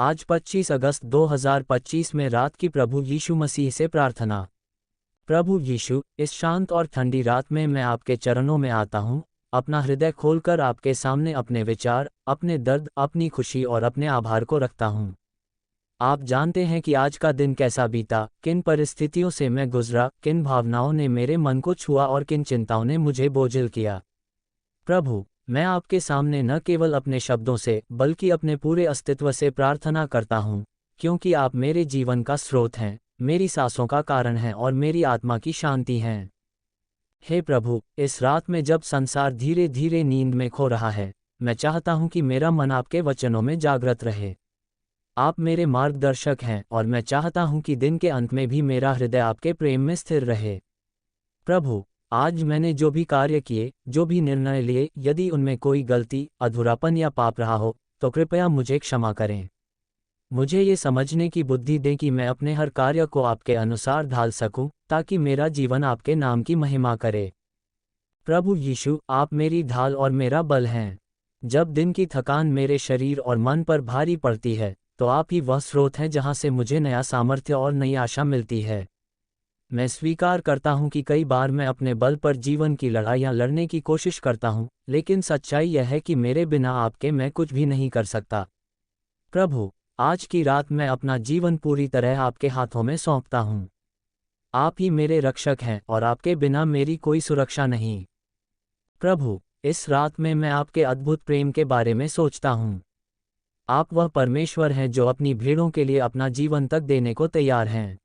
आज 25 अगस्त 2025 में रात की प्रभु यीशु मसीह से प्रार्थना। प्रभु यीशु, इस शांत और ठंडी रात में मैं आपके चरणों में आता हूँ, अपना हृदय खोलकर आपके सामने अपने विचार, अपने दर्द, अपनी खुशी और अपने आभार को रखता हूँ। आप जानते हैं कि आज का दिन कैसा बीता, किन परिस्थितियों से मैं गुजरा, किन भावनाओं ने मेरे मन को छुआ और किन चिंताओं ने मुझे बोझिल किया। प्रभु, मैं आपके सामने न केवल अपने शब्दों से बल्कि अपने पूरे अस्तित्व से प्रार्थना करता हूँ, क्योंकि आप मेरे जीवन का स्रोत हैं, मेरी सांसों का कारण हैं और मेरी आत्मा की शांति हैं। हे प्रभु, इस रात में जब संसार धीरे धीरे नींद में खो रहा है, मैं चाहता हूँ कि मेरा मन आपके वचनों में जागृत रहे। आप मेरे मार्गदर्शक हैं और मैं चाहता हूँ कि दिन के अंत में भी मेरा हृदय आपके प्रेम में स्थिर रहे। प्रभु, आज मैंने जो भी कार्य किए, जो भी निर्णय लिए, यदि उनमें कोई गलती, अधूरापन या पाप रहा हो, तो कृपया मुझे क्षमा करें। मुझे ये समझने की बुद्धि दें कि मैं अपने हर कार्य को आपके अनुसार ढाल सकूं, ताकि मेरा जीवन आपके नाम की महिमा करे। प्रभु यीशु, आप मेरी ढाल और मेरा बल हैं। जब दिन की थकान मेरे शरीर और मन पर भारी पड़ती है, तो आप ही वह स्रोत हैं जहां से मुझे नया सामर्थ्य और नई आशा मिलती है। मैं स्वीकार करता हूं कि कई बार मैं अपने बल पर जीवन की लड़ाइयां लड़ने की कोशिश करता हूं, लेकिन सच्चाई यह है कि मेरे बिना आपके मैं कुछ भी नहीं कर सकता। प्रभु, आज की रात मैं अपना जीवन पूरी तरह आपके हाथों में सौंपता हूं। आप ही मेरे रक्षक हैं और आपके बिना मेरी कोई सुरक्षा नहीं। प्रभु, इस रात में मैं आपके अद्भुत प्रेम के बारे में सोचता हूं। आप वह परमेश्वर हैं जो अपनी भेड़ों के लिए अपना जीवन तक देने को तैयार हैं।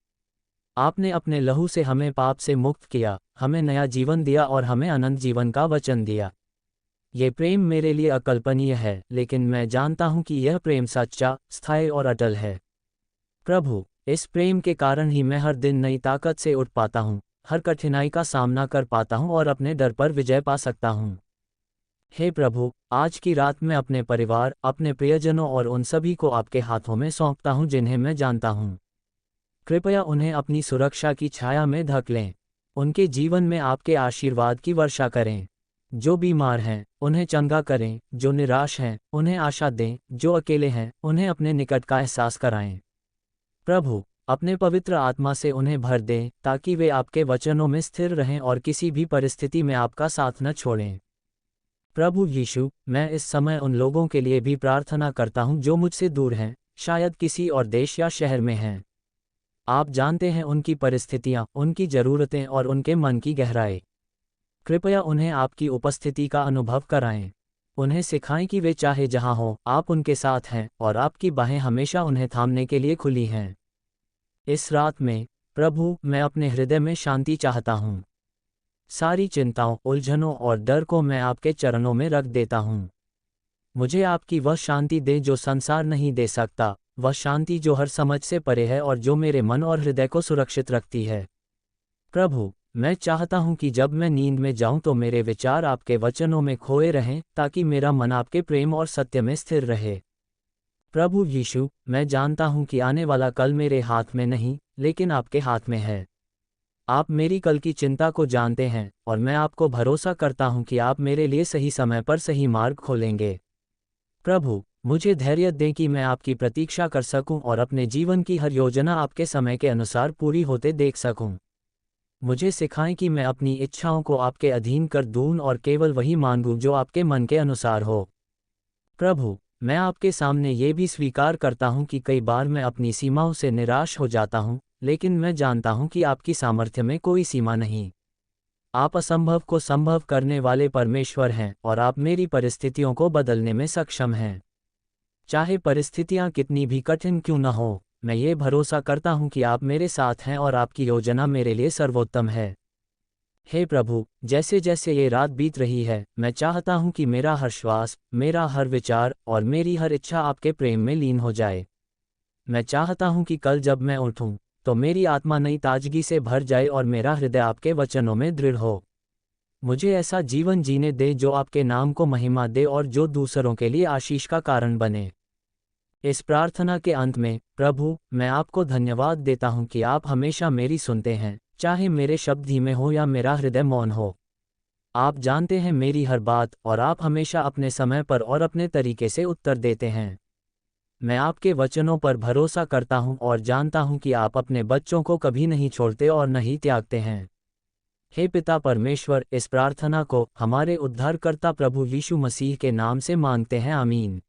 आपने अपने लहू से हमें पाप से मुक्त किया, हमें नया जीवन दिया और हमें अनंत जीवन का वचन दिया। ये प्रेम मेरे लिए अकल्पनीय है, लेकिन मैं जानता हूं कि यह प्रेम सच्चा, स्थायी और अटल है। प्रभु, इस प्रेम के कारण ही मैं हर दिन नई ताकत से उठ पाता हूं, हर कठिनाई का सामना कर पाता हूं और अपने डर पर विजय पा सकता हूं। हे प्रभु, आज की रात मैं अपने परिवार, अपने प्रियजनों और उन सभी को आपके हाथों में सौंपता हूं जिन्हें मैं जानता हूं। कृपया उन्हें अपनी सुरक्षा की छाया में ढक लें। उनके जीवन में आपके आशीर्वाद की वर्षा करें। जो बीमार हैं, उन्हें चंगा करें, जो निराश हैं, उन्हें आशा दें, जो अकेले हैं, उन्हें अपने निकट का एहसास कराएं। प्रभु, अपने पवित्र आत्मा से उन्हें भर दें, ताकि वे आपके वचनों में स्थिर रहें और किसी भी परिस्थिति में आपका साथ न छोड़ें। प्रभु यीशु, मैं इस समय उन लोगों के लिए भी प्रार्थना करता हूं जो मुझसे दूर हैं, शायद किसी और देश या शहर में हैं। आप जानते हैं उनकी परिस्थितियां, उनकी ज़रूरतें और उनके मन की गहराई। कृपया उन्हें आपकी उपस्थिति का अनुभव कराएं। उन्हें सिखाएं कि वे चाहे जहां हों, आप उनके साथ हैं और आपकी बाहें हमेशा उन्हें थामने के लिए खुली हैं। इस रात में, प्रभु, मैं अपने हृदय में शांति चाहता हूं। सारी चिंताओं, उलझनों और डर को मैं आपके चरणों में रख देता हूं। मुझे आपकी वह शांति दें जो संसार नहीं दे सकता, वह शांति जो हर समझ से परे है और जो मेरे मन और हृदय को सुरक्षित रखती है। प्रभु, मैं चाहता हूं कि जब मैं नींद में जाऊं तो मेरे विचार आपके वचनों में खोए रहें, ताकि मेरा मन आपके प्रेम और सत्य में स्थिर रहे। प्रभु यीशु, मैं जानता हूं कि आने वाला कल मेरे हाथ में नहीं, लेकिन आपके हाथ में है। आप मेरी कल की चिंता को जानते हैं और मैं आपको भरोसा करता हूं कि आप मेरे लिए सही समय पर सही मार्ग खोलेंगे। प्रभु, मुझे धैर्य दें कि मैं आपकी प्रतीक्षा कर सकूं और अपने जीवन की हर योजना आपके समय के अनुसार पूरी होते देख सकूं। मुझे सिखाएं कि मैं अपनी इच्छाओं को आपके अधीन कर दूं और केवल वही मांगूं जो आपके मन के अनुसार हो। प्रभु, मैं आपके सामने ये भी स्वीकार करता हूं कि कई बार मैं अपनी सीमाओं से निराश हो जाता हूं, लेकिन मैं जानता हूं कि आपकी सामर्थ्य में कोई सीमा नहीं। आप असंभव को संभव करने वाले परमेश्वर हैं और आप मेरी परिस्थितियों को बदलने में सक्षम हैं। चाहे परिस्थितियां कितनी भी कठिन क्यों न हो, मैं ये भरोसा करता हूं कि आप मेरे साथ हैं और आपकी योजना मेरे लिए सर्वोत्तम है। हे प्रभु, जैसे जैसे ये रात बीत रही है, मैं चाहता हूं कि मेरा हर श्वास, मेरा हर विचार और मेरी हर इच्छा आपके प्रेम में लीन हो जाए। मैं चाहता हूं कि कल जब मैं उठूं, तो मेरी आत्मा नई ताजगी से भर जाए और मेरा हृदय आपके वचनों में दृढ़ हो। मुझे ऐसा जीवन जीने दे जो आपके नाम को महिमा दे और जो दूसरों के लिए आशीष का कारण बने। इस प्रार्थना के अंत में, प्रभु, मैं आपको धन्यवाद देता हूं कि आप हमेशा मेरी सुनते हैं, चाहे मेरे शब्द धीमे हो या मेरा हृदय मौन हो। आप जानते हैं मेरी हर बात और आप हमेशा अपने समय पर और अपने तरीके से उत्तर देते हैं। मैं आपके वचनों पर भरोसा करता हूँ और जानता हूँ कि आप अपने बच्चों को कभी नहीं छोड़ते और नहीं त्यागते हैं। हे पिता परमेश्वर, इस प्रार्थना को हमारे उद्धारकर्ता प्रभु यीशु मसीह के नाम से मांगते हैं, आमीन।